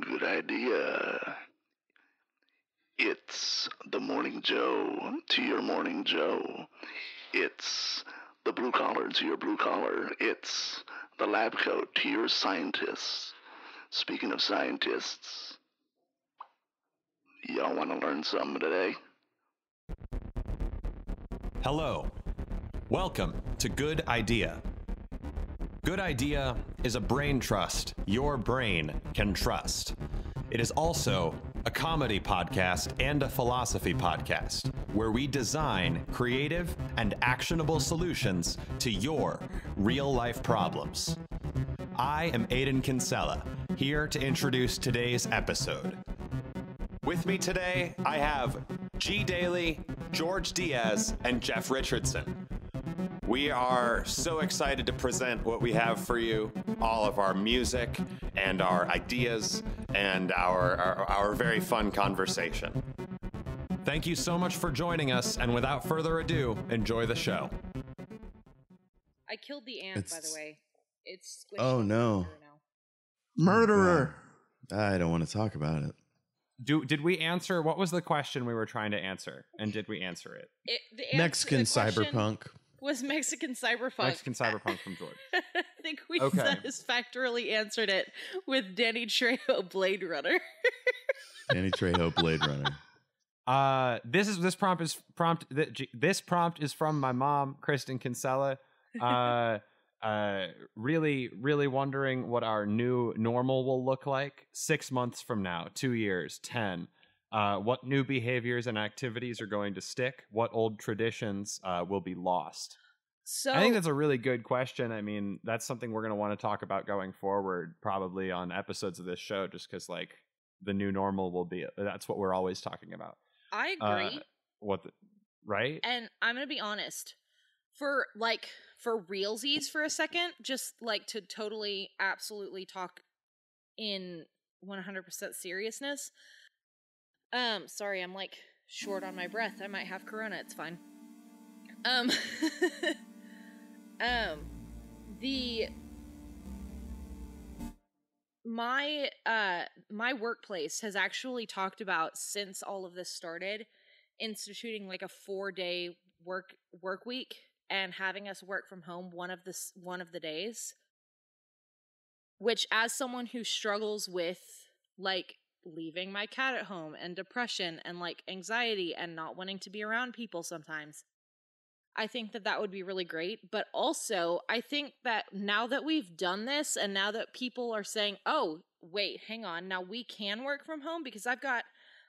Good idea. It's the Morning Joe to your Morning Joe. It's the blue collar to your blue collar. It's the lab coat to your scientists. Speaking of scientists, y'all want to learn something today? Hello. Welcome to Good Idea. Good Idea is a brain trust your brain can trust. It is also a comedy podcast and a philosophy podcast where we design creative and actionable solutions to your real-life problems. I am Aiden Kinsella, here to introduce today's episode. With me today, I have Gee Dailey, George Diaz, and Jeff Richardson. We are so excited to present what we have for you, all of our music and our ideas and our very fun conversation. Thank you so much for joining us, and without further ado, enjoy the show. I killed the ant, by the way. It's squished. Oh no. Murderer. I don't want to talk about it. Did we answer? What was the question we were trying to answer? And did we answer it? Mexican cyberpunk. Was Mexican cyberpunk. Mexican cyberpunk from George. I think we satisfactorily answered it with Danny Trejo Blade Runner. Danny Trejo Blade Runner. This prompt is from my mom, Kristen Kinsella. Really wondering what our new normal will look like 6 months from now, 2 years, 10. What new behaviors and activities are going to stick? What old traditions will be lost? So I think that's a really good question. I mean, that's something we're going to want to talk about going forward, probably on episodes of this show, just because like the new normal will be. That's what we're always talking about. I agree. Right? And I'm going to be honest. For realsies for a second, just like to totally, absolutely talk in 100% seriousness. Sorry, I'm like short on my breath. I might have corona. It's fine. My workplace has actually talked about, since all of this started, instituting like a 4-day work week and having us work from home one of the days. Which, as someone who struggles with like leaving my cat at home and depression and like anxiety and not wanting to be around people sometimes, I think that would be really great. But also, I think that now that we've done this and now that people are saying, oh, wait, hang on, now we can work from home, because I've got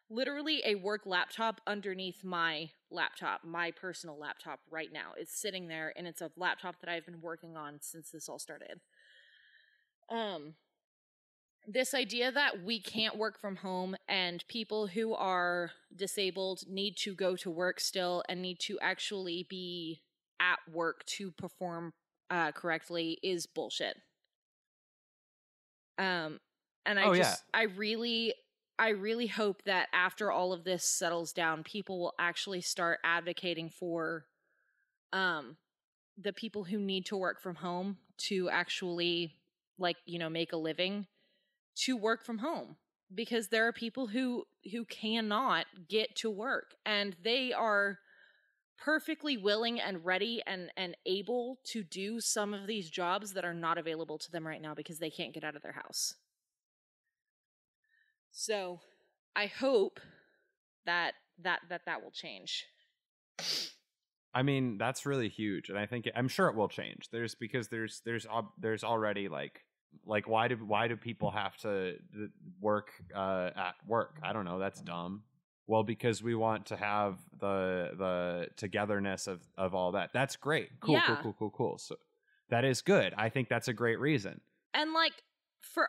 literally a work laptop underneath my laptop, my personal laptop right now. It's sitting there, and it's a laptop that I've been working on since this all started. This idea that we can't work from home and people who are disabled need to go to work still and need to actually be at work to perform correctly is bullshit. And I really hope that after all of this settles down, people will actually start advocating for the people who need to work from home to actually, like, you know, make a living, to work from home, because there are people who cannot get to work, and they are perfectly willing and ready and able to do some of these jobs that are not available to them right now because they can't get out of their house. So I hope that will change. I mean, that's really huge, and I'm sure it will change. There's already like why do people have to work at work? I don't know. That's dumb. Well, because we want to have the togetherness of all that. That's great. Cool. So that is good. I think that's a great reason. And like, for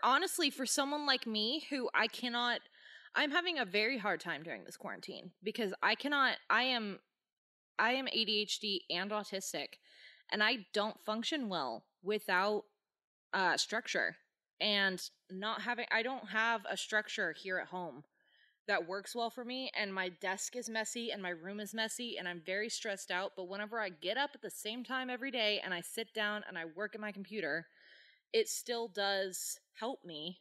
someone like me who I'm having a very hard time during this quarantine, because I am ADHD and autistic, and I don't function well without structure, and I don't have a structure here at home that works well for me, and my desk is messy and my room is messy and I'm very stressed out. But whenever I get up at the same time every day and I sit down and I work at my computer, it still does help me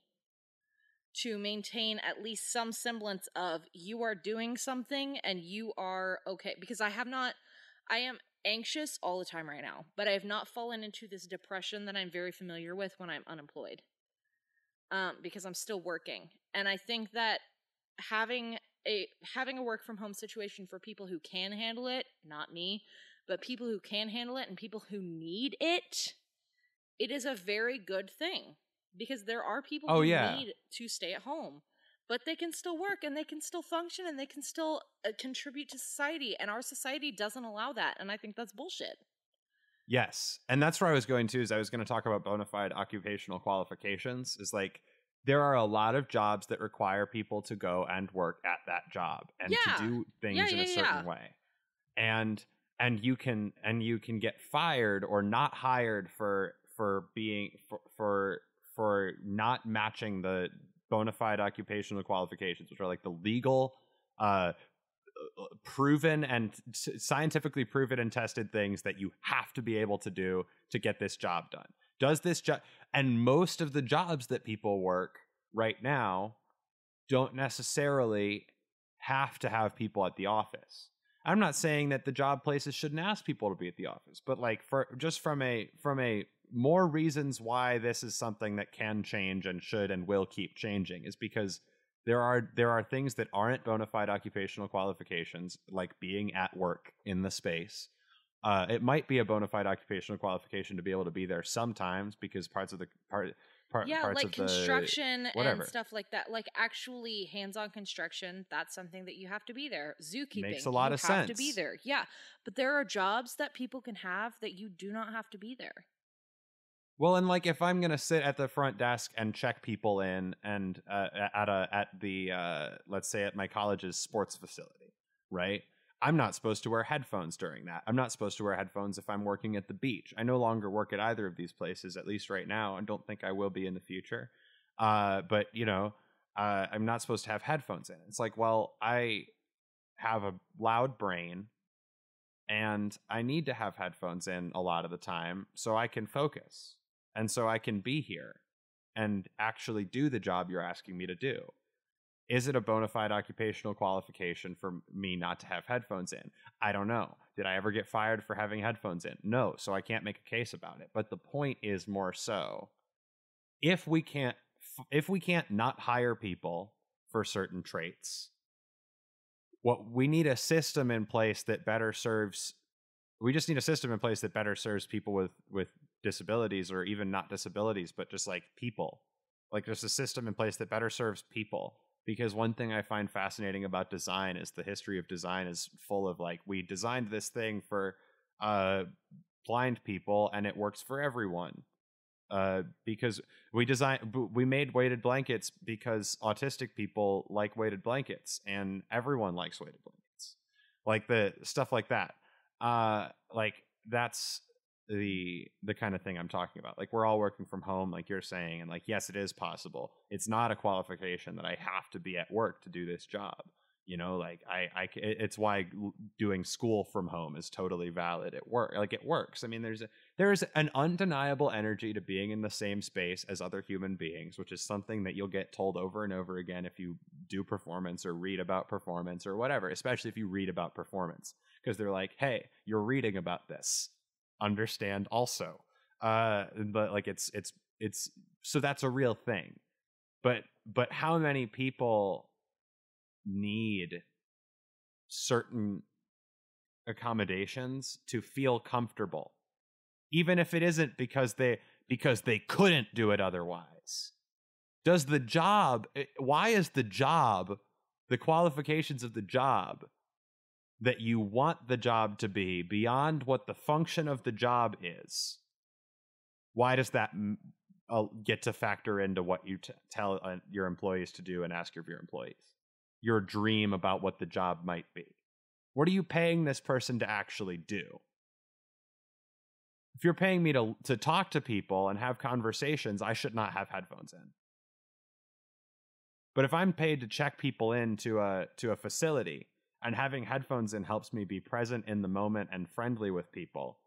to maintain at least some semblance of you are doing something and you are okay. Because I am anxious all the time right now, but I have not fallen into this depression that I'm very familiar with when I'm unemployed. Because I'm still working. And I think that having a work from home situation for people who can handle it, not me, but people who can handle it and people who need it, it is a very good thing. Because there are people who need to stay at home, but they can still work and they can still function and they can still contribute to society. And our society doesn't allow that. And I think that's bullshit. Yes. And that's where I was going to, is I was going to talk about bona fide occupational qualifications. Is like, there are a lot of jobs that require people to go and work at that job and to do things in a certain way. And you can get fired or not hired for not matching the bona fide occupational qualifications, which are like the legal, proven and scientifically proven and tested things that you have to be able to do to get this job done. Does this job, and most of the jobs that people work right now don't necessarily have to have people at the office. I'm not saying that the job places shouldn't ask people to be at the office, but like from a more reasons why this is something that can change and should and will keep changing is because there are things that aren't bona fide occupational qualifications, like being at work in the space. It might be a bona fide occupational qualification to be able to be there sometimes because parts of construction and stuff like that, like actually hands-on construction. That's something that you have to be there. Zookeeping makes a lot of sense. You have to be there. Yeah, but there are jobs that people can have that you do not have to be there. Well, and like if I'm gonna sit at the front desk and check people in, and let's say at my college's sports facility, right? I'm not supposed to wear headphones during that. I'm not supposed to wear headphones if I'm working at the beach. I no longer work at either of these places, at least right now. I don't think I will be in the future. But I'm not supposed to have headphones in. It's like, well, I have a loud brain and I need to have headphones in a lot of the time so I can focus and so I can be here and actually do the job you're asking me to do. Is it a bona fide occupational qualification for me not to have headphones in? I don't know. Did I ever get fired for having headphones in? No, so I can't make a case about it. But the point is more so, if we can't not hire people for certain traits, what we need a system in place that better serves. We just need a system in place that better serves people with disabilities, or even not disabilities, but just like people. Like there's a system in place that better serves people. Because one thing I find fascinating about design is the history of design is full of like, we designed this thing for blind people and it works for everyone. Because we made weighted blankets because autistic people like weighted blankets and everyone likes weighted blankets. Like the stuff like that. Like that's the kind of thing I'm talking about. Like we're all working from home, like you're saying, and like yes, it is possible. It's not a qualification that I have to be at work to do this job. Like it's why doing school from home is totally valid at work. Like it works. I mean, there's an undeniable energy to being in the same space as other human beings, which is something that you'll get told over and over again if you do performance or read about performance or whatever, especially if you read about performance, because they're like, hey, you're reading about this. Understand also. But like it's so that's a real thing. But how many people need certain accommodations to feel comfortable, even if it isn't because they couldn't do it otherwise? Why is the job, the qualifications of the job that you want the job to be beyond what the function of the job is? Why does that get to factor into what you tell your employees to do and ask of your employees? Your dream about what the job might be. What are you paying this person to actually do? If you're paying me to talk to people and have conversations, I should not have headphones in. But if I'm paid to check people into a facility, and having headphones in helps me be present in the moment and friendly with people,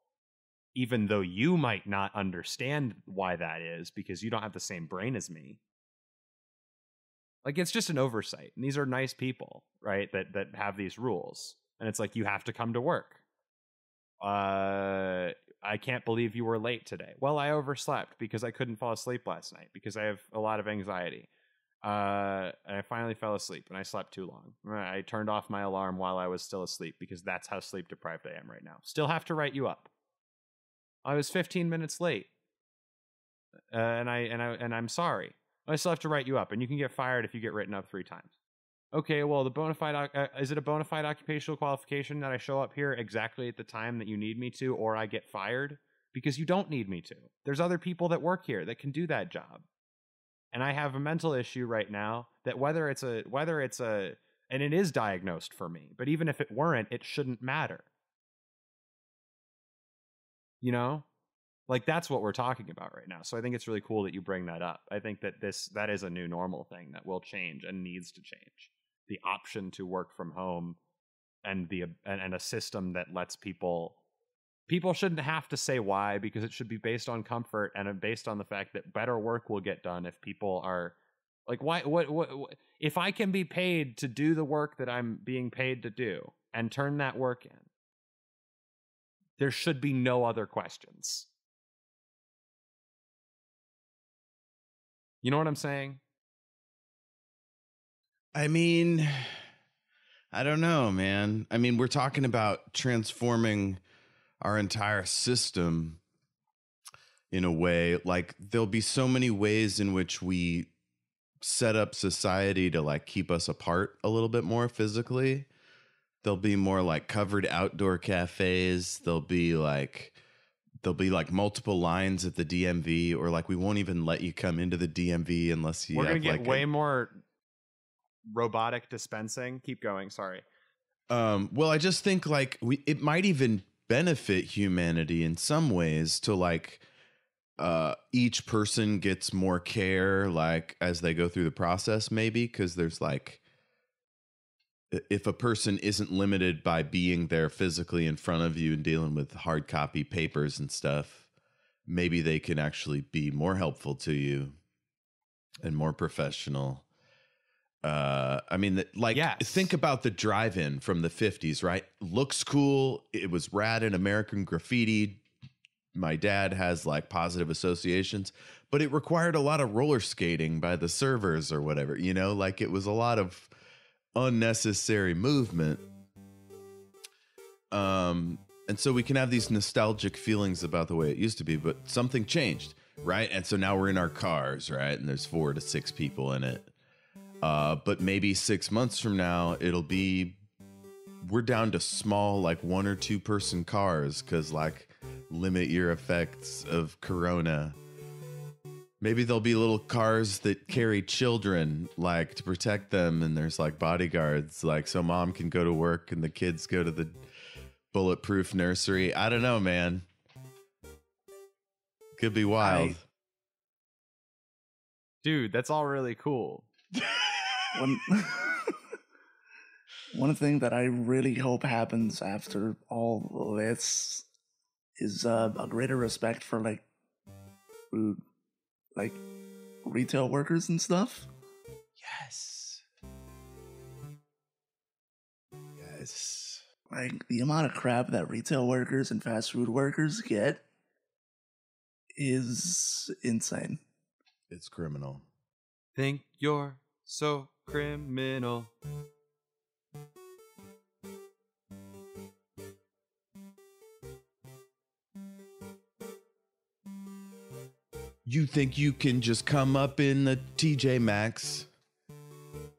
even though you might not understand why that is because you don't have the same brain as me, Like, it's just an oversight. And these are nice people, right? That have these rules. And it's like, you have to come to work. I can't believe you were late today. Well, I overslept because I couldn't fall asleep last night because I have a lot of anxiety. And I finally fell asleep and I slept too long. I turned off my alarm while I was still asleep because that's how sleep deprived I am right now. Still have to write you up. I was 15 minutes late. And I'm sorry. I still have to write you up, and you can get fired if you get written up 3 times. Okay, well, the bona fide is it a bona fide occupational qualification that I show up here exactly at the time that you need me to, or I get fired? Because you don't need me to. There's other people that work here that can do that job. And I have a mental issue right now that whether it's a and it is diagnosed for me, but even if it weren't, it shouldn't matter. You know? Like, that's what we're talking about right now. So I think it's really cool that you bring that up. I think that that is a new normal thing that will change and needs to change. The option to work from home and a system that lets people shouldn't have to say why, because it should be based on comfort and based on the fact that better work will get done if people are like, why, what if I can be paid to do the work that I'm being paid to do and turn that work in, there should be no other questions. You know what I'm saying? I mean, I don't know, man. I mean, we're talking about transforming our entire system in a way. Like, there'll be so many ways in which we set up society to like keep us apart a little bit more physically. There'll be more like covered outdoor cafes. There'll be like multiple lines at the DMV, or like we won't even let you come into the DMV unless you We're have gonna get way more robotic dispensing. Keep going. Sorry. Well, I just think like it might even benefit humanity in some ways to like each person gets more care like as they go through the process, maybe, because there's like, if a person isn't limited by being there physically in front of you and dealing with hard copy papers and stuff, maybe they can actually be more helpful to you and more professional. I mean, like, yes. Think about the drive-in from the 50s, right? Looks cool. It was rad in American Graffiti. My dad has like positive associations, but it required a lot of roller skating by the servers or whatever, you know, like it was a lot of unnecessary movement. And so we can have these nostalgic feelings about the way it used to be, but something changed, right? And so now we're in our cars, right? And there's 4 to 6 people in it. But maybe 6 months from now, we're down to small, like 1 or 2 person cars, because like limit your effects of Corona. Maybe there'll be little cars that carry children, like to protect them, and there's like bodyguards, like so mom can go to work and the kids go to the bulletproof nursery. I don't know, man. Could be wild. Dude, that's all really cool. One thing that I really hope happens after all this is a greater respect for like retail workers and stuff. Yes. Like the amount of crap that retail workers and fast food workers get is insane. It's criminal. Think you're so criminal. You think you can just come up in the TJ Maxx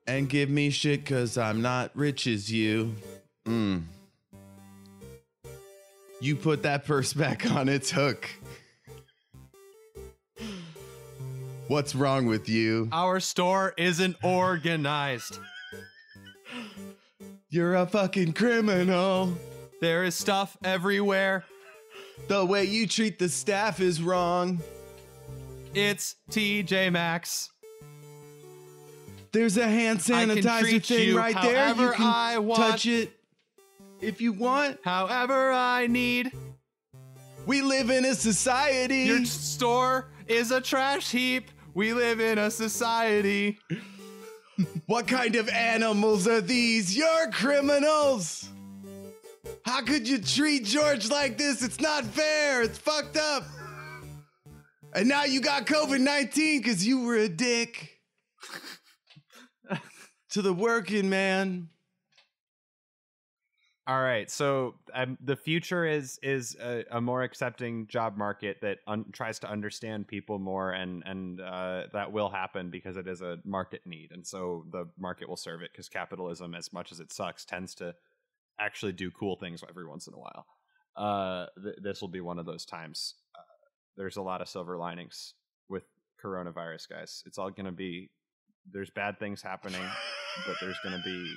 and give me shit because I'm not rich as you? You put that purse back on its hook. What's wrong with you? Our store isn't organized. You're a fucking criminal. There is stuff everywhere. The way you treat the staff is wrong. It's TJ Maxx. There's a hand sanitizer thing right there. You can touch it if you want. However I need. We live in a society. Your store is a trash heap. We live in a society. What kind of animals are these? You're criminals! How could you treat George like this? It's not fair. It's fucked up. And now you got COVID-19 because you were a dick to the working man. All right, so the future is a more accepting job market that tries to understand people more, and that will happen because it is a market need, and so the market will serve it because capitalism, as much as it sucks, tends to actually do cool things every once in a while. This will be one of those times. There's a lot of silver linings with coronavirus, guys. It's all going to be, there's bad things happening, but there's going to be,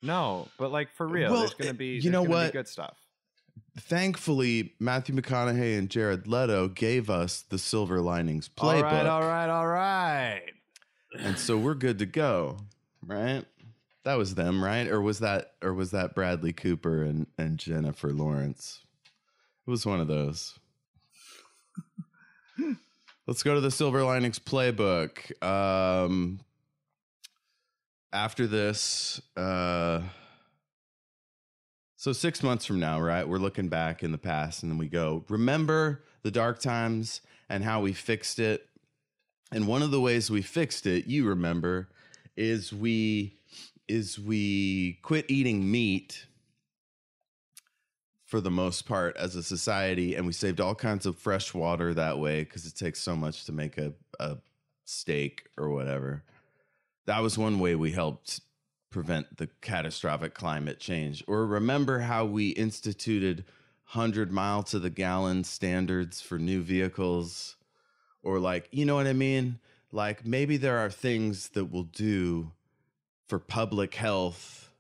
no, but like for real, Well, there's going to be, you know what? Good stuff. Thankfully, Matthew McConaughey and Jared Leto gave us the Silver Linings playbook. All right. And so we're good to go, right? That was them, right? Or was that Bradley Cooper and Jennifer Lawrence? It was one of those. Let's go to the Silver Linings playbook. After this, so 6 months from now, right? We're looking back in the past, and then we go, remember the dark times and how we fixed it? And one of the ways we fixed it, you remember, is we quit eating meat for the most part as a society, and we saved all kinds of fresh water that way because it takes so much to make a steak or whatever. That was one way we helped prevent the catastrophic climate change. Or remember how we instituted 100-mile to the gallon standards for new vehicles? Or like, you know what I mean? Like maybe there are things that we'll do for public health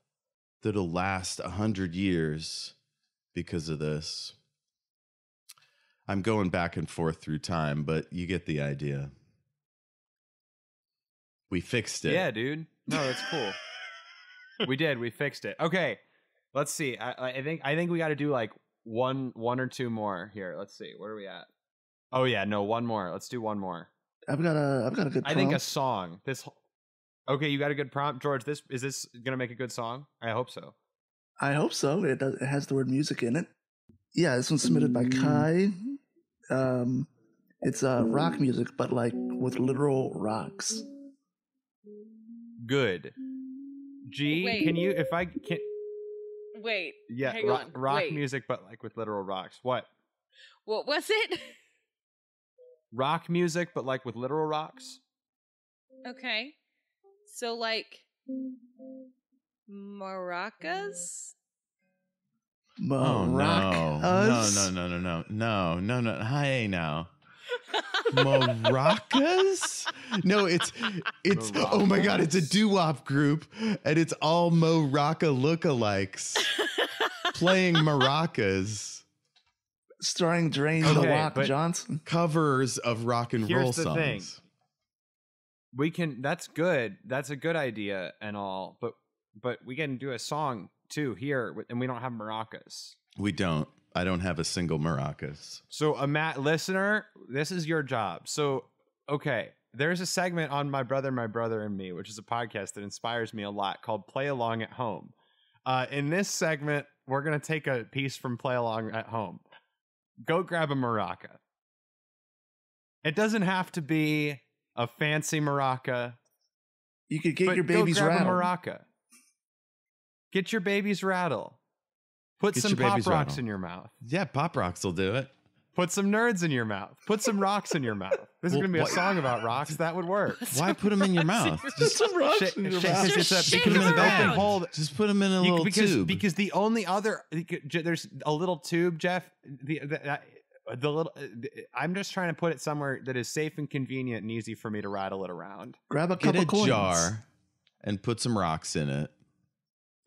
that'll last 100 years because of this. I'm going back and forth through time, but you get the idea. We fixed it. Yeah, dude. No, that's cool. We fixed it. Okay, let's see. I think we got to do like one or two more here. Let's see. Where are we at? Oh yeah, no, one more. Let's do one more. I've got a good prompt. I think a song. Okay, you got a good prompt, George. Is this gonna make a good song? I hope so. I hope so. It has the word music in it. Yeah, this one's submitted by Kai. It's rock music, but like with literal rocks. Good. G, Wait. can you, if I can... Wait. Yeah, hang on. rock Wait. music, but like with literal rocks. What? What was it? Rock music, but like with literal rocks? Okay. So like maracas? Oh, Maracas? No. Hi now. Maracas? No, it's Maracas. Oh my god, it's a doo-wop group, and it's all Maraca lookalikes playing maracas. Starring Dwayne Okay, The Rock but- Johnson. Covers of rock and roll Here's the songs. thing. We can, that's good. That's a good idea and all, but we can do a song too here, and we don't have maracas. We don't. I don't have a single maracas. So, listener, this is your job. So, okay, there's a segment on My Brother and Me, which is a podcast that inspires me a lot, called Play Along at Home. In this segment, we're going to take a piece from Play Along at Home. Go grab a maraca. It doesn't have to be a fancy maraca. You could get but your baby's go grab rattle. a maraca. Get your baby's rattle. Put Get some your pop baby's rocks rattle. in your mouth. Yeah, Pop Rocks will do it. Put some nerds in your mouth. Put some rocks in your mouth. This is Well, going to be a what- song about rocks. That would work. Why put them in your mouth? Just Some rocks Shake- in your shake- mouth. because it's a- Just shake because them it's an open around. hole. Just put them in a little tube. Because the only other, there's a little tube, Jeff. The little. I'm just trying to put it somewhere that is safe and convenient and easy for me to rattle it around. Grab a Get couple a coins. jar and put some rocks in it,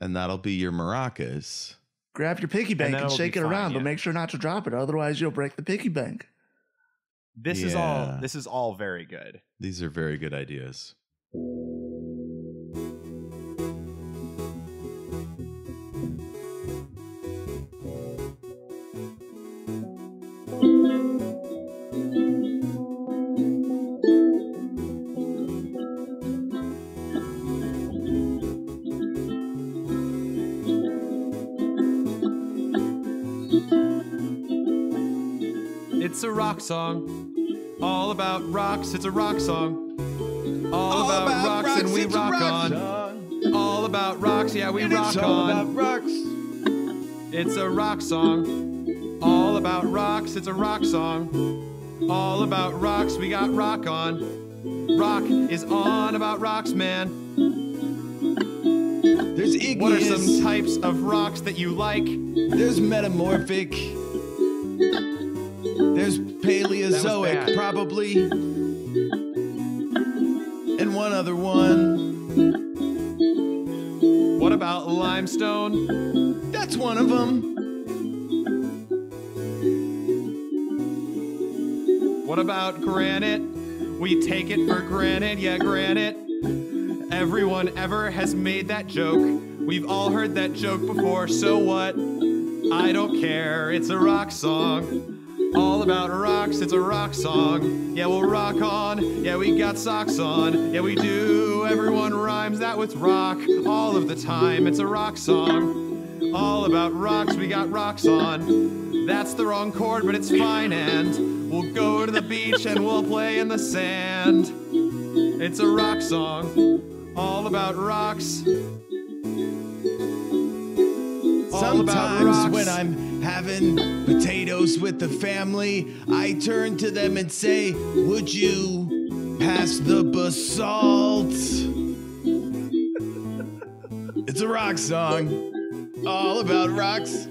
and that'll be your maracas. Grab your piggy bank then and it'll shake be it fine, around, yeah. but make sure not to drop it. Otherwise, you'll break the piggy bank. This is all very good. These are very good ideas. It's a rock song. All about rocks. It's a rock song. All about rocks and we rock on. All about rocks, yeah, we rock on. All about rocks. It's a rock song. All about rocks. It's a rock song. All about rocks, we got rock on. Rock is on about rocks, man. There's igneous. What are some types of rocks that you like? There's metamorphic. There's Paleozoic, probably. And one other one. What about limestone? That's one of them. What about granite? We take it for granted, yeah, granite. Everyone ever has made that joke. We've all heard that joke before, so what? I don't care, it's a rock song. All about rocks, it's a rock song. Yeah, we'll rock on. Yeah, we got socks on. Yeah, we do. Everyone rhymes that with rock all of the time. It's a rock song. All about rocks, we got rocks on. That's the wrong chord, but it's fine, and we'll go to the beach and we'll play in the sand. It's a rock song. All about rocks. Sometimes when I'm having potatoes with the family, I turn to them and say, would you pass the basalt? It's a rock song. All about rocks.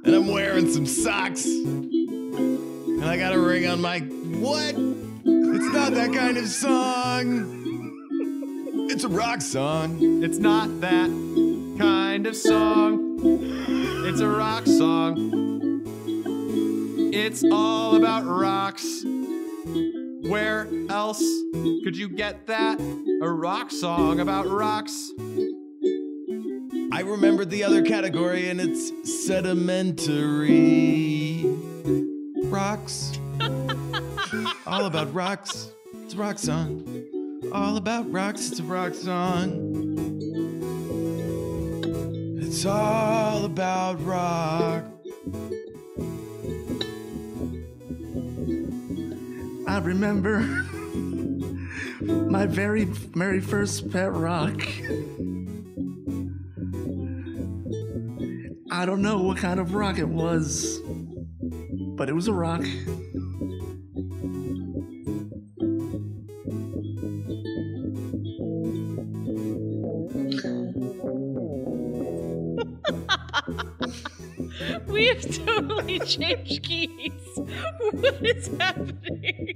And I'm wearing some socks. And I got a ring on my... What? It's not that kind of song. It's a rock song. It's not that kind of song. It's a rock song. It's all about rocks. Where else could you get that? A rock song about rocks. I remembered the other category, and it's sedimentary. Rocks. All about rocks. It's a rock song. All about rocks. It's a rock song. It's all about rock. I remember my very first pet rock. I don't know what kind of rock it was, but it was a rock. We have totally changed keys. What is happening?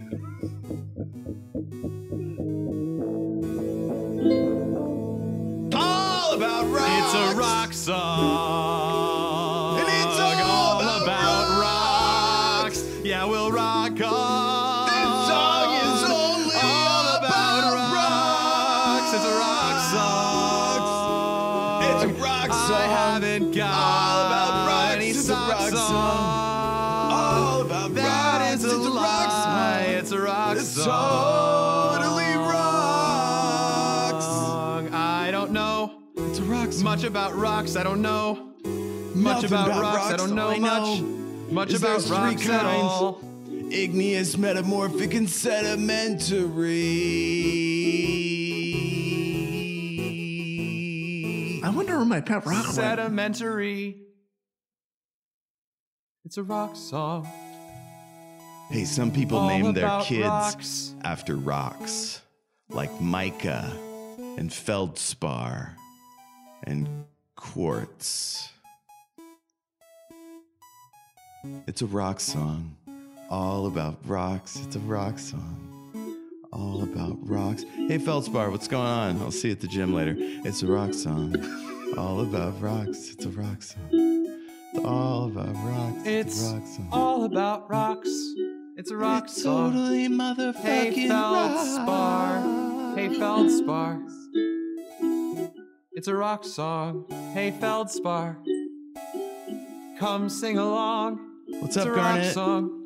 All about rocks. It's a rock song. And it's all about rocks. Yeah, we'll rock on. This song is only all about rocks. It's a rock song. It's a rock song. I haven't got all about rocks. any It's a socks rock song. on. All about That rocks. is a It's a rock lie. song. It's a rock It's song. totally rocks. I don't know It's a rock song. much about rocks. I don't know much Nothing about about rocks. rocks. I don't know All I know much is about there's three rocks at kinds. all. Igneous, metamorphic, and sedimentary. I wonder where my pet rock went. Sedimentary. It's a rock song. Hey, some people All name their about kids rocks. after rocks, like mica and feldspar and quartz. It's a rock song. All about rocks. It's a rock song. All about rocks. Hey, feldspar, what's going on? I'll see you at the gym later. It's a rock song. All about rocks. It's a rock song. It's all about rocks. It's a rock song. all about rocks. It's a rock It's song. totally motherfucking Hey, feldspar. Hey, feldspar. It's a rock song. Hey, feldspar. Come sing along. What's It's up, a rock Garnet? song.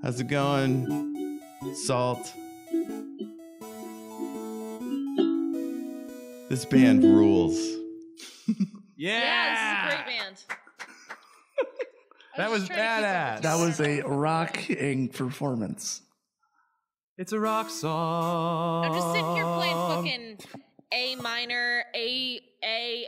How's it going? Salt. This band rules. Yeah, this is a great band. That was badass. That was a rocking performance. It's a rock song. I'm just sitting here playing fucking A minor, A,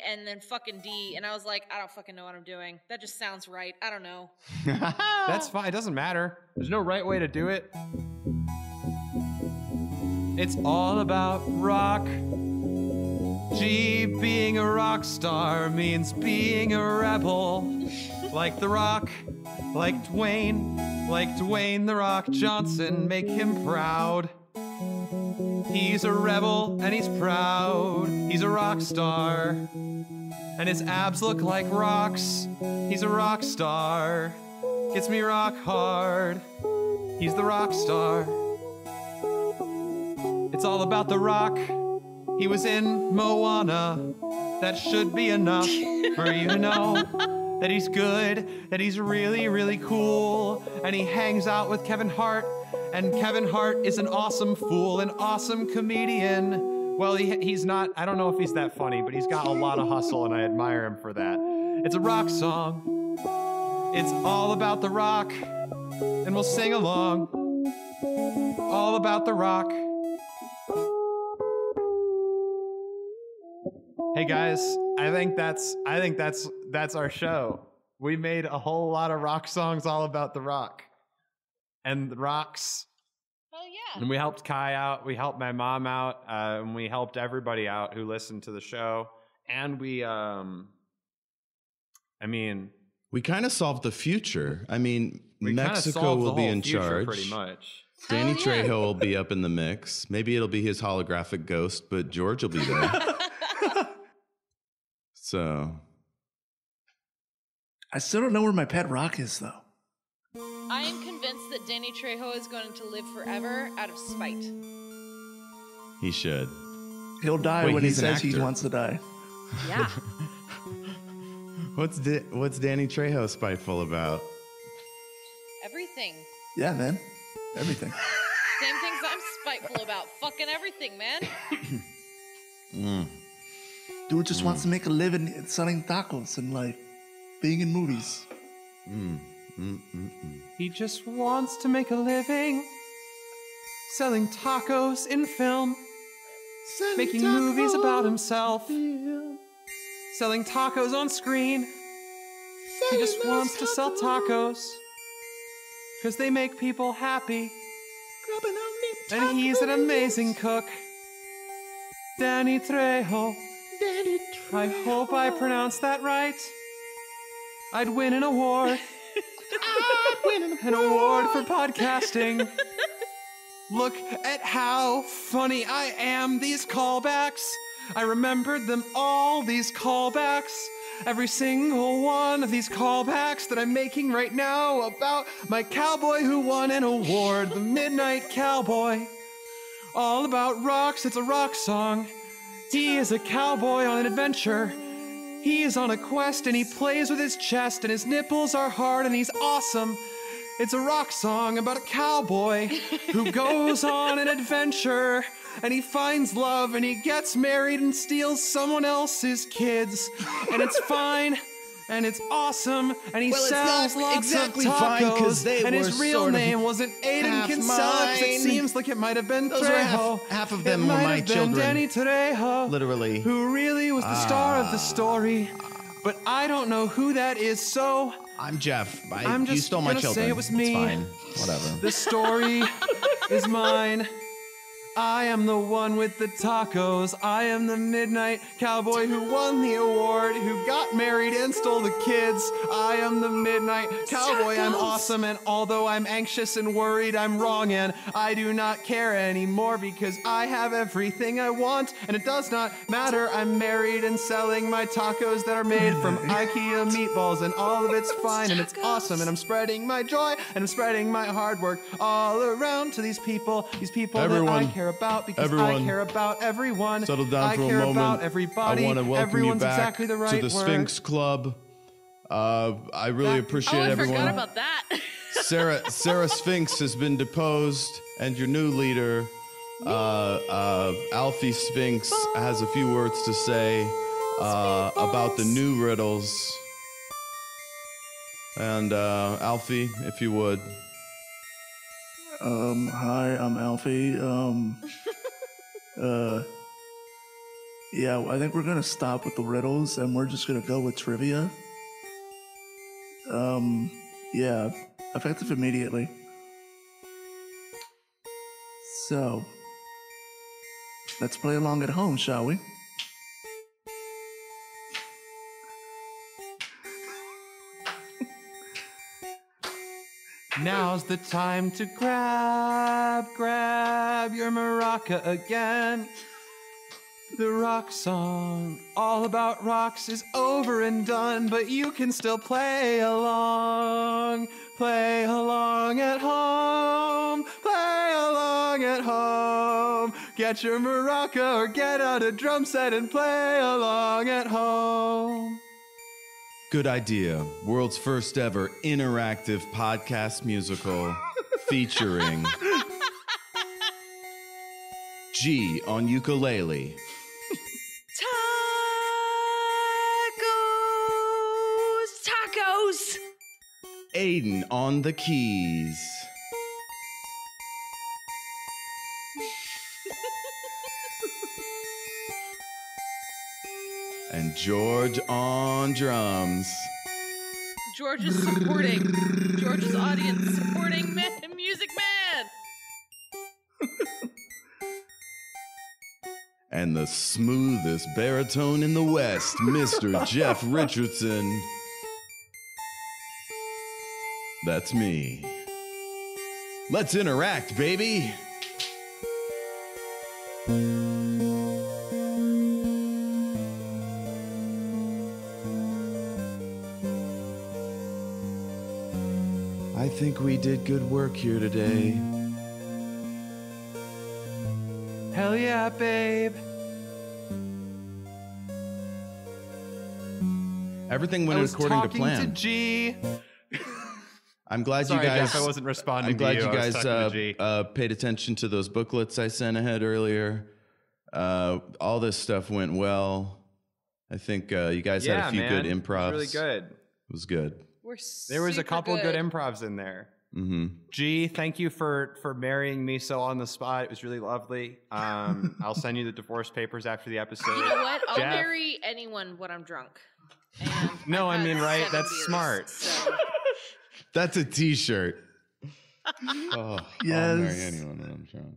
and then fucking D, and I was like, I don't fucking know what I'm doing. That just sounds right. I don't know. That's fine. It doesn't matter. There's no right way to do it. It's all about rock. G, being a rock star means being a rebel. Like The Rock, like Dwayne The Rock Johnson, make him proud. He's a rebel and he's proud. He's a rock star. And his abs look like rocks. He's a rock star. Gets me rock hard. He's the rock star. It's all about The Rock. He was in Moana. That should be enough for you to know that he's good, that he's really, really cool, and he hangs out with Kevin Hart, and Kevin Hart is an awesome fool, an awesome comedian. Well, he's not, I don't know if he's that funny, but he's got a lot of hustle, and I admire him for that. It's a rock song. It's all about The Rock, and we'll sing along. All about The Rock. Hey guys, I think that's our show. We made a whole lot of rock songs all about The Rock and the rocks. Oh yeah. And we helped Kai out, we helped my mom out, and we helped everybody out who listened to the show. And we kind of solved the future. I mean, Mexico will be in charge. Pretty much. Danny yeah. Trejo will be up in the mix. Maybe it'll be his holographic ghost, but George will be there. So, I still don't know where my pet rock is, though. I am convinced that Danny Trejo is going to live forever out of spite. he should. He'll die Wait, when he he's an says he actor. wants to die. Yeah. What's Danny Trejo spiteful about? Everything. Yeah, man. Everything. Same things I'm spiteful about. Fucking everything, man. Dude just wants to make a living selling tacos and, like, being in movies. He just wants to make a living selling tacos in film, making movies about himself, selling tacos on screen. He just wants to sell tacos because they make people happy. And he's an amazing cook. Danny Trejo. I hope I pronounced that right. I'd win an award. An award for podcasting. Look at how funny I am. These callbacks. I remembered them all, these callbacks. Every single one of these callbacks that I'm making right now about my cowboy who won an award, the Midnight Cowboy. All about rocks, it's a rock song. He is a cowboy on an adventure. He is on a quest and he plays with his chest and his nipples are hard and he's awesome. It's a rock song about a cowboy who goes on an adventure and he finds love and he gets married and steals someone else's kids. And it's fine and it's awesome and he sells lots exactly of fine, 'cause tacos they and were his real sort of name wasn't Aiden half Kinsella because it mine. seems like it might have been Those were Trejo. half of them It were might my have been children. Danny Trejo, Literally. who really was the star of the story. But I don't know who that is, so I'm Jeff. I'm you just stole my gonna children. say it was me. It's fine. Whatever. the story is mine. I am the one with the tacos. I am the Midnight Cowboy who won the award, who got married and stole the kids. I am the Midnight Cowboy. I'm awesome, and although I'm anxious and worried, I'm wrong, and I do not care anymore because I have everything I want, and it does not matter. I'm married and selling my tacos that are made from IKEA meatballs, and all of it's fine, and it's awesome, and I'm spreading my joy, and I'm spreading my hard work all around to these people Everyone. that I care about because I Everyone. care about everyone. Settle down I for a care moment. about everybody. I want to welcome Everyone's you back exactly the right to the word. Sphinx Club. I really appreciate Oh, I everyone. forgot about that. Sarah Sphinx has been deposed, and your new leader, Alfie Sphinx, has a few words to say about the new riddles. And Alfie, if you would. Hi, I'm Alfie. Yeah, I think we're gonna stop with the riddles and we're just gonna go with trivia. Yeah, effective immediately. So, let's play along at home, shall we? Now's the time to grab your maraca again. The rock song, all about rocks, is over and done, but you can still play along at home, play along at home. Get your maraca or get out a drum set and play along at home. Good Idea, world's first ever interactive podcast musical featuring G on ukulele, Tacos! Aiden on the keys, and George on drums. George is supporting. George's audience supporting Music Man. And the smoothest baritone in the West, Mr. Jeff Richardson. That's me. Let's interact, baby. I think we did good work here today. Hell yeah, babe. Everything went I was according to talking plan. to G. I'm glad Sorry, you guys. Jeff, I wasn't responding I'm glad to you you. I was guys talking to G. paid attention to those booklets I sent ahead earlier. All this stuff went well. I think you guys had a few good improvs. It was really good. It was good. There was a couple good improvs in there. Mm-hmm. G, thank you for marrying me so on the spot. It was really lovely. I'll send you the divorce papers after the episode. You know what? I'll Jeff, marry anyone when I'm drunk. And No, I've I mean, had right? 7 That's beers, smart. so- That's a T-shirt. Oh, Yes. I'll marry anyone when I'm drunk.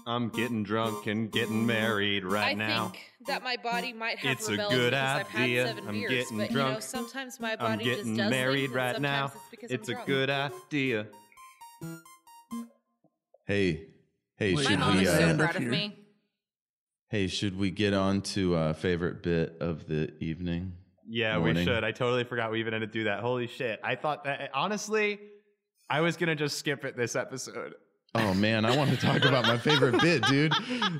I'm getting drunk and getting married right now. I think that my body might have It's a rebelled good because I've had idea. 7 I'm beers, getting but drunk. you know, sometimes my I'm body just getting does married things, and right now. sometimes it's because It's I'm a drunk. good idea. Hey, Wait, My should mom we? is so end up proud of here? me. Hey, should we get on to favorite bit of the evening? Yeah, Morning. we should. I totally forgot we even had to do that. Holy shit. I thought that, honestly, I was going to just skip it this episode. Oh man, I want to talk about my favorite bit, dude.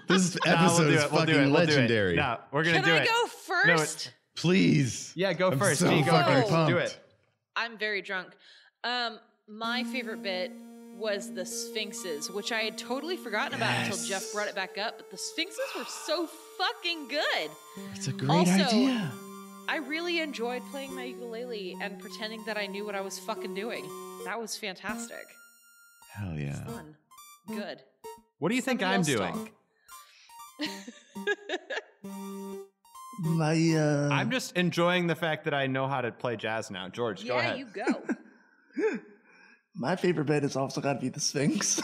This Nah, we'll episode do is it. We'll do fucking it. We'll do it. legendary. No, we're going to Can do I it. go No, first? Please. Yeah, go I'm first. so G, go fucking first. pumped. Do it. I'm very drunk. My favorite bit was the Sphinxes, which I had totally forgotten about until Yes. Jeff brought it back up. But the Sphinxes were so fucking good. It's a great Also, idea. I really enjoyed playing my ukulele and pretending that I knew what I was fucking doing. That was fantastic. Hell yeah. Fun. Good. What do you think I'm Somebody doing? else I'm just enjoying the fact that I know how to play jazz now. George, go yeah, ahead. you go. My favorite bit has also got to be the Sphinx,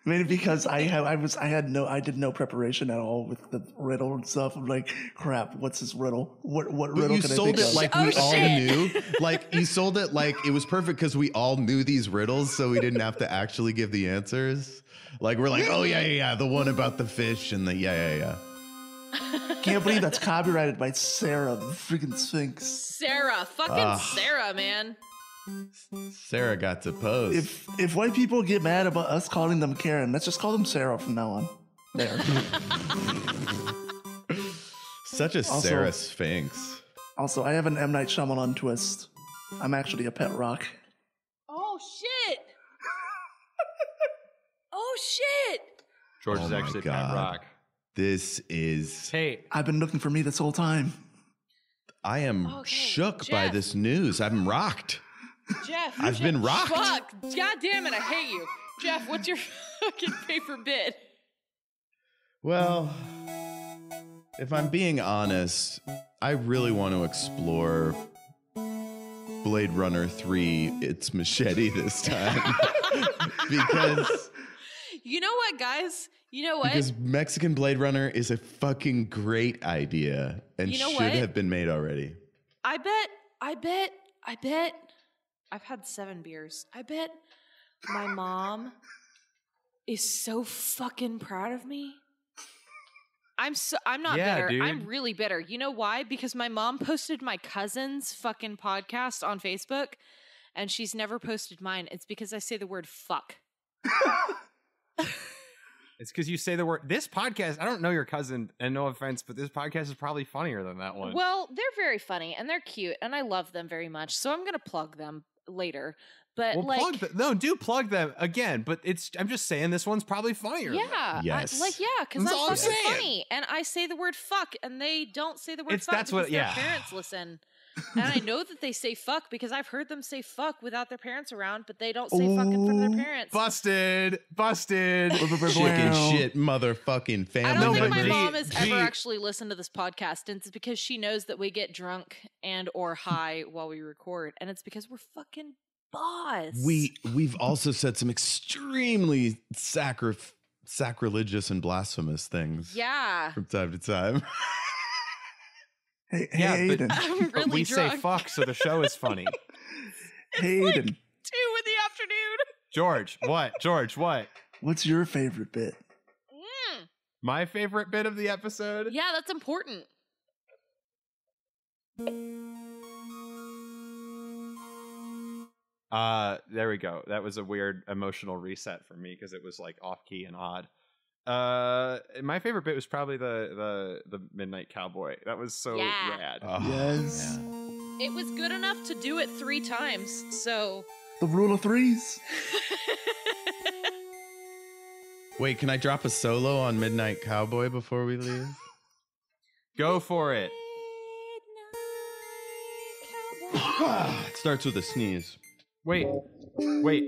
mainly because I did no preparation at all with the riddle and stuff. I'm like, crap, what's this riddle? What But riddle you can I sold think it of? like Oh, we all shit. knew. Like you sold it like it was perfect because we all knew these riddles, so we didn't have to actually give the answers. Like we're like, oh yeah, the one about the fish and the yeah. Can't believe that's copyrighted by Sarah, the freaking Sphinx. Sarah. Fucking Sarah, man. Sarah got to pose. If white people get mad about us calling them Karen, let's just call them Sarah from now on. There. Such a Also- Sarah Sphinx. Also, I have an M. Night Shyamalan twist. I'm actually a pet rock. Oh, shit. Oh, shit. George Oh is my actually God. Pat Rock. This is Hey, I've been looking for me this whole time. I am shook by this news. I'm rocked. Jeff, I've been rocked. Fuck. God damn it, I hate you. Jeff, what's your fucking favorite bit? Well, if I'm being honest, I really want to explore Blade Runner 3, It's Machete this time. Because... You know what, guys? You know what? Because Mexican Blade Runner is a fucking great idea and should have been made already. I bet, I've had 7 beers. I bet my mom is so fucking proud of me. I'm not bitter. Dude. I'm really bitter. You know why? Because my mom posted my cousin's fucking podcast on Facebook and she's never posted mine. It's because I say the word fuck. It's because you say the word. This podcast, I don't know your cousin, and no offense, but this podcast is probably funnier than that one. Well, they're very funny and they're cute and I love them very much. So I'm going to plug them later. But do plug them again. But I'm just saying this one's probably funnier. Yeah. Yes. Because I'm fucking funny. And I say the word fuck and they don't say the word fuck because their parents listen. And I know that they say fuck because I've heard them say fuck without their parents around, but they don't say fuck in front of their parents. Busted. Chicken shit motherfucking family I don't think member. my mom has ever actually listened to this podcast, and it's because she knows that we get drunk and or high while we record, and it's because we're fucking boss. We've also said some extremely sacrilegious and blasphemous things. Yeah. From time to time. Hey, Aiden. I'm really we drunk. say fuck, so the show is funny. Hey, Aiden. 2 in the afternoon. George, what? What's your favorite bit? My favorite bit of the episode? Yeah, that's important. There we go. That was a weird emotional reset for me because it was like off key and odd. My favorite bit was probably the Midnight Cowboy. That was so rad. Yes. It was good enough to do it 3 times, so... The rule of 3s. Wait, can I drop a solo on Midnight Cowboy before we leave? Go for it. It starts with a sneeze. Wait,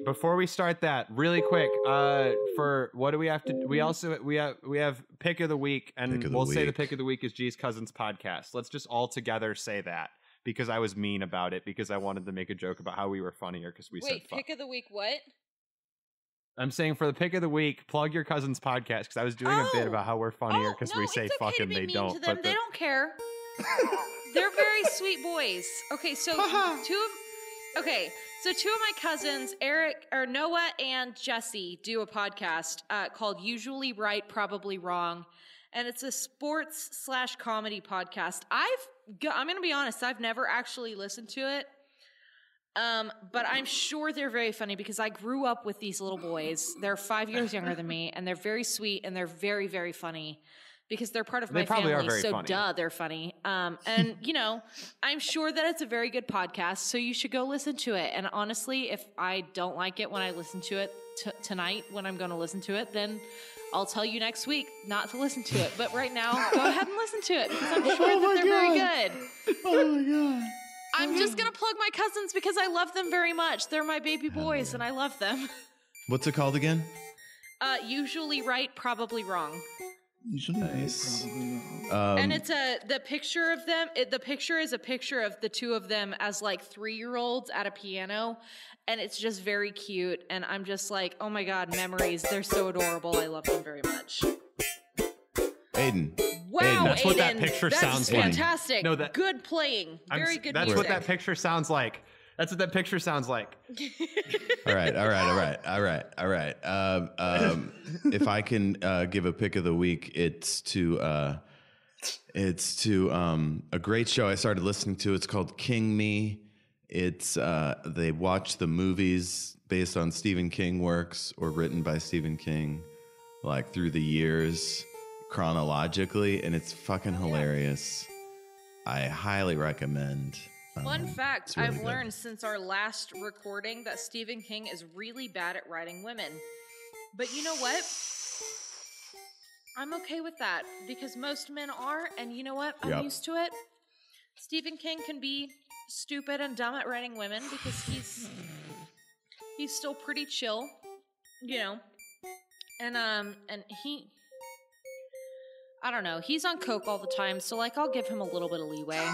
before we start that, really quick, for what do we have to we have pick of the week, and we'll say the pick of the week is Gee's Cousins podcast. Let's just all together say that, because I was mean about it, because I wanted to make a joke about how we were funnier because we said fuck. Pick of the week what? I'm saying for the pick of the week, plug your cousin's podcast, because I was doing a bit about how we're funnier because we say fuck and they don't. But they don't care. They're very sweet boys. Okay, so two of my cousins, Noah and Jesse, do a podcast called Usually Right, Probably Wrong. And it's a sports/comedy podcast. I'm going to be honest, I've never actually listened to it. But I'm sure they're very funny because I grew up with these little boys. They're 5 years younger than me, and they're very sweet, and they're very, very funny. Because they're part of my family, so funny. They're funny. And, you know, I'm sure that it's a very good podcast, so you should go listen to it. And honestly, if I don't like it when I listen to it tonight, when I'm going to listen to it, then I'll tell you next week not to listen to it. But right now, go ahead and listen to it, because I'm sure that they're very good. Oh, my God. I'm just going to plug my cousins because I love them very much. They're my baby boys, and I love them. What's it called again? Usually Right, Probably Wrong. Usually nice. And it's the picture of them. The picture is a picture of the two of them as like 3-year-olds at a piano, and it's just very cute. And I'm just like, oh my God, memories. They're so adorable. I love them very much. Aiden. Wow, Aiden. That's what that picture sounds like. Fantastic. No, good playing. Very good That's music. what that picture sounds like. That's what that picture sounds like. All right. If I can give a pick of the week, it's to a great show I started listening to. It's called King Me. It's they watch the movies based on Stephen King works or written by Stephen King, like through the years chronologically, and it's fucking hilarious. I highly recommend. Fun fact, really I've good. learned since our last recording that Stephen King is really bad at writing women. But you know what? I'm okay with that because most men are, and you know what? I'm used to it. Stephen King can be stupid and dumb at writing women because he's still pretty chill, you know. And he, I don't know, he's on coke all the time, so like I'll give him a little bit of leeway.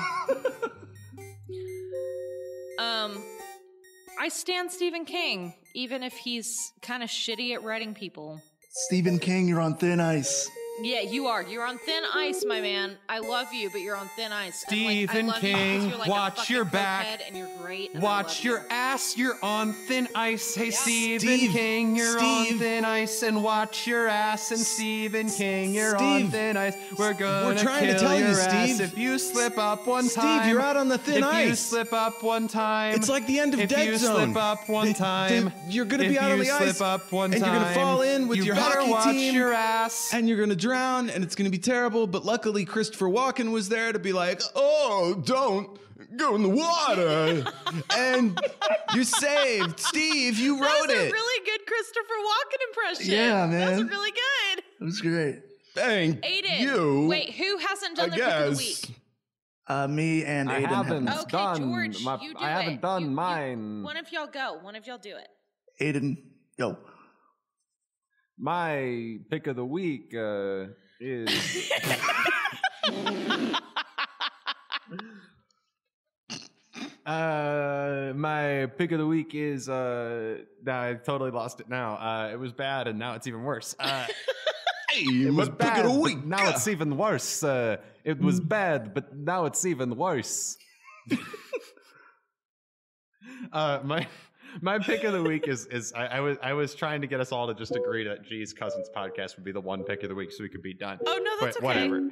I stan Stephen King, even if he's kind of shitty at writing people. Stephen King, you're on thin ice. Yeah, you are. You're on thin ice, my man. I love you, but you're on thin ice. Stephen King, you're like watch your back. And you're great. And Watch your ass. You're on thin ice. Hey, Yeah. Stephen King, you're on thin ice. And watch your ass. And Stephen King, you're on thin ice. We're trying to kill tell you, your ass Steve. if you slip up one time. Steve, you're out on the thin ice. If you slip up one time. It's like the end of Dead Zone. If you slip up one time. You're going to be out on the ice. If you slip up one and time. you're going to fall in with your hockey watch team. your ass. And you're going to drown, and it's going to be terrible. But luckily, Christopher Walken was there to be like, oh, don't go in the water. And you're saved. Steve, you wrote That was it. a really good Christopher Walken impression. Yeah, man. That was really good. It was great. Thank Aiden, you. wait, who hasn't done I their pick of the guess. week? Me and I Aiden haven't have. Okay, done George, my, you do I haven't it. done mine. One of y'all go. One of y'all do it. Aiden, yo. My pick of the week is my pick of the week is I totally lost it now. It was bad and now it's even worse. It was bad, pick of the but week. now it's even worse. It was bad, but now it's even worse. My pick of the week is I was trying to get us all to just agree that Gee's Cousins podcast would be the one pick of the week so we could be done. Oh, no, that's but okay. Whatever.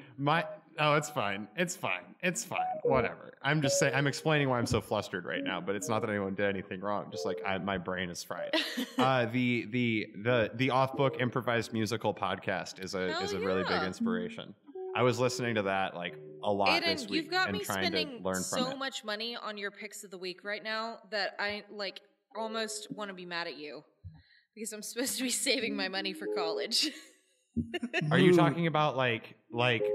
It's fine. It's fine. Whatever. I'm just saying. I'm explaining why I'm so flustered right now. But it's not that anyone did anything wrong. Just like my brain is fried. The off book improvised musical podcast is a really big inspiration. I was listening to that like a lot this Aiden, week you've got and me trying to spending learn from so it. much money on your picks of the week right now that I like almost want to be mad at you because I'm supposed to be saving my money for college. Are you talking about like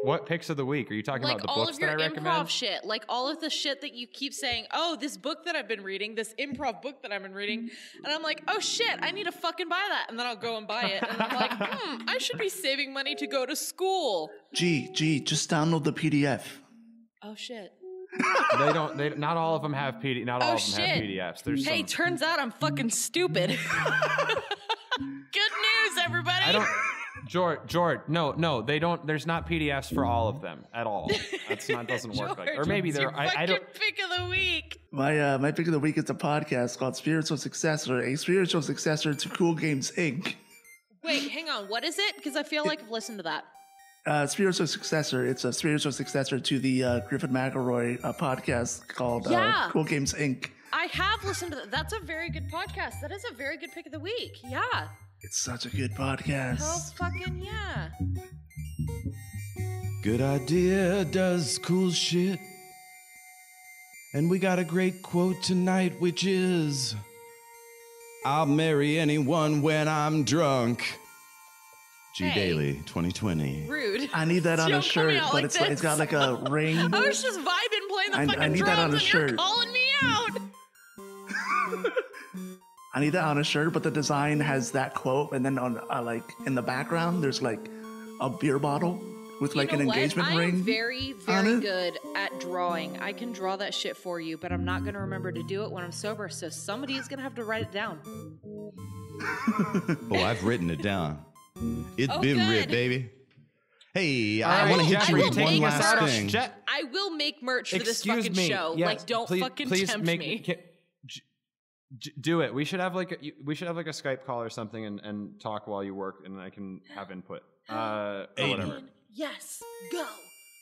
what picks of the week? Are you talking Like about the all books of your that I improv recommend? shit, like all of the shit that you keep saying, oh, this book that I've been reading, this improv book that I've been reading, and I'm like, oh shit, I need to fucking buy that, and then I'll go and buy it, and I'm like, I should be saving money to go to school. G, just download the PDF. Oh shit. They don't. Not all of them have PD. Not all of them have PDFs. There's Hey, some. turns out I'm fucking stupid. Good news, everybody. I don't. George, no, they don't. There's not PDFs for all of them at all. That's not doesn't work like. Or maybe what's there. your I don't. fucking pick of the week. My pick of the week is a podcast called Spiritual Successor, a spiritual successor to Cool Games Inc. Wait, hang on. What is it? Because I feel like I've listened to that. Spiritual successor. It's a spiritual successor to the Griffin McElroy podcast called Yeah. Cool Games Inc. I have listened to that. That's a very good podcast. That is a very good pick of the week. Yeah. It's such a good podcast. Hell fucking yeah. Good idea does cool shit. And we got a great quote tonight, which is, I'll marry anyone when I'm drunk. Gee Hey. Dailey, 2020. Rude. I need that on Don't a call shirt, me out but like it's this. got like a ring. I was just vibing playing the I fucking need that on drums a and you're shirt. calling me out. I need that on a shirt, but the design has that quote, and then on like in the background, there's like a beer bottle with like You know an what? engagement I'm ring. very, on very it. good at drawing. I can draw that shit for you, but I'm not going to remember to do it when I'm sober, so somebody is going to have to write it down. Oh, I've written it down. It's Oh, been good. written, baby. Hey, I I want to will- hit I you will with take one us last out of thing. I will make merch for this Excuse fucking me. show. Yes, Like, don't fucking tempt me. Do it. We should have like a Skype call or something and talk while you work, and I can have input. Or whatever. Yes. Go.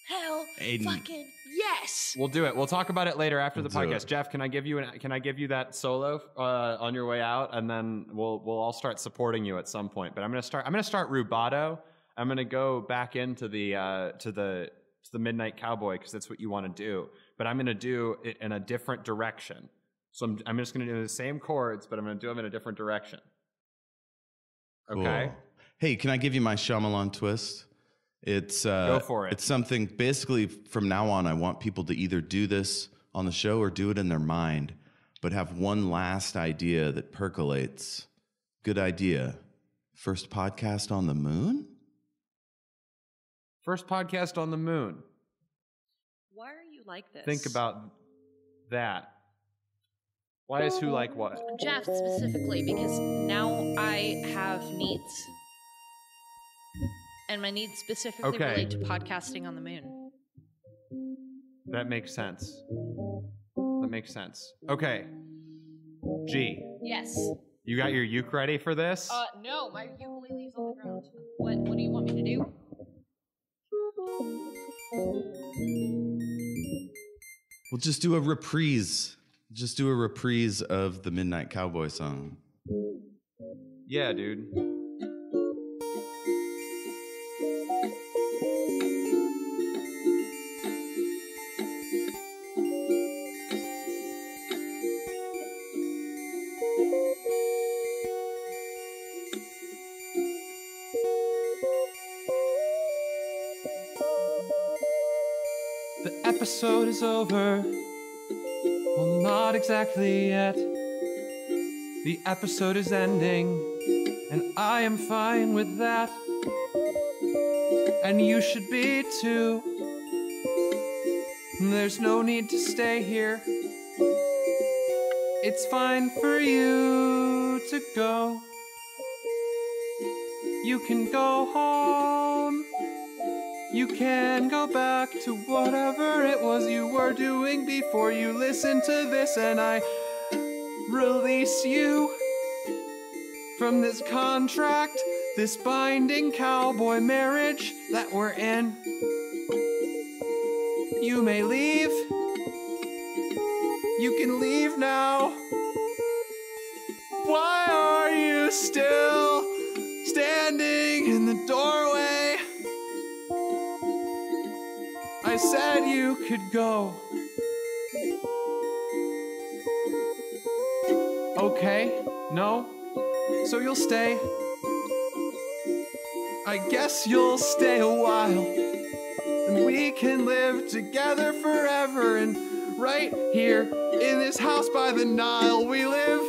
Hell. Aiden. Fucking yes. We'll do it. We'll talk about it later after the We'll do podcast. it. Jeff, can I give you that solo on your way out, and then we'll all start supporting you at some point. But I'm gonna start rubato. I'm gonna go back into the Midnight Cowboy because that's what you want to do. But I'm gonna do it in a different direction. So I'm just gonna do the same chords, but I'm gonna do them in a different direction. Okay. Cool. Hey, can I give you my Shyamalan twist? It's Go for it. It's something basically from now on. I want people to either do this on the show or do it in their mind, but have one last idea that percolates. Good idea. First podcast on the moon? First podcast on the moon. Why are you like this? Think about that. Why is who like what? Jeff specifically, because now I have needs. And my needs specifically relate to podcasting on the moon. That makes sense. That makes sense. Okay. G. Yes. You got your uke ready for this? No, my ukulele's on the ground. What do you want me to do? We'll just do a reprise. Just do a reprise of the Midnight Cowboy song. Yeah, dude. The episode is over. Well, not exactly yet. The episode is ending, and I am fine with that. And you should be too. There's no need to stay here. It's fine for you to go. You can go home. You can go back to whatever it was you were doing before you listened to this, and I release you from this contract, this binding cowboy marriage that we're in. You may leave. You can leave now. Why are you still standing in the doorway? I said you could go. Okay, no? So you'll stay? I guess you'll stay a while. And we can live together forever. And right here in this house by the Nile, we live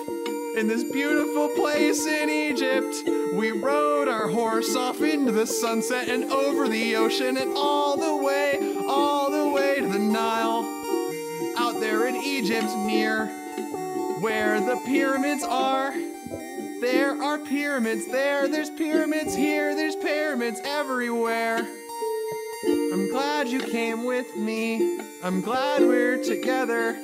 in this beautiful place in Egypt. We rode our horse off into the sunset and over the ocean and all the way to the Nile. Out there in Egypt near where the pyramids are. There are pyramids there, there's pyramids here, there's pyramids everywhere. I'm glad you came with me. I'm glad we're together.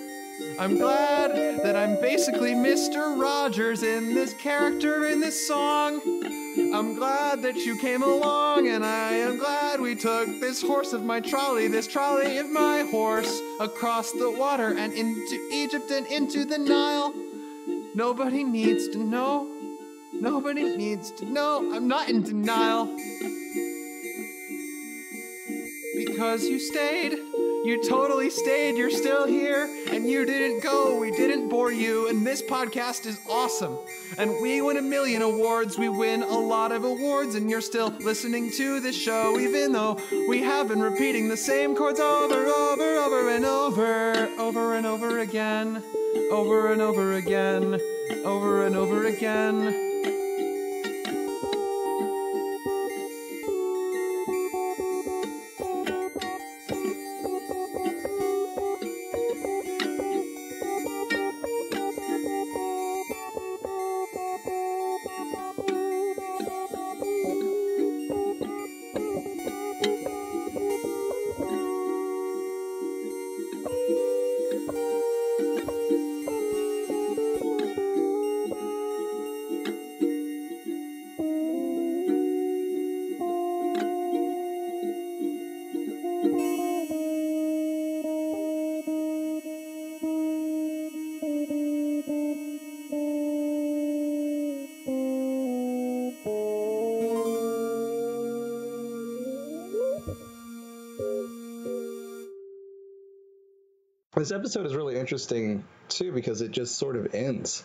I'm glad that I'm basically Mr. Rogers in this character in this song. I'm glad that you came along, and I am glad we took this horse of my trolley, this trolley of my horse, across the water and into Egypt and into the Nile. Nobody needs to know. Nobody needs to know. I'm not in denial. Because you stayed. You totally stayed. You're still here. And you didn't go. We didn't bore you. And this podcast is awesome. And we win 1,000,000 awards. We win a lot of awards. And you're still listening to this show, even though we have been repeating the same chords over and over and over again. Over and over again. Over and over again. This episode is really interesting, too, because it just sort of ends.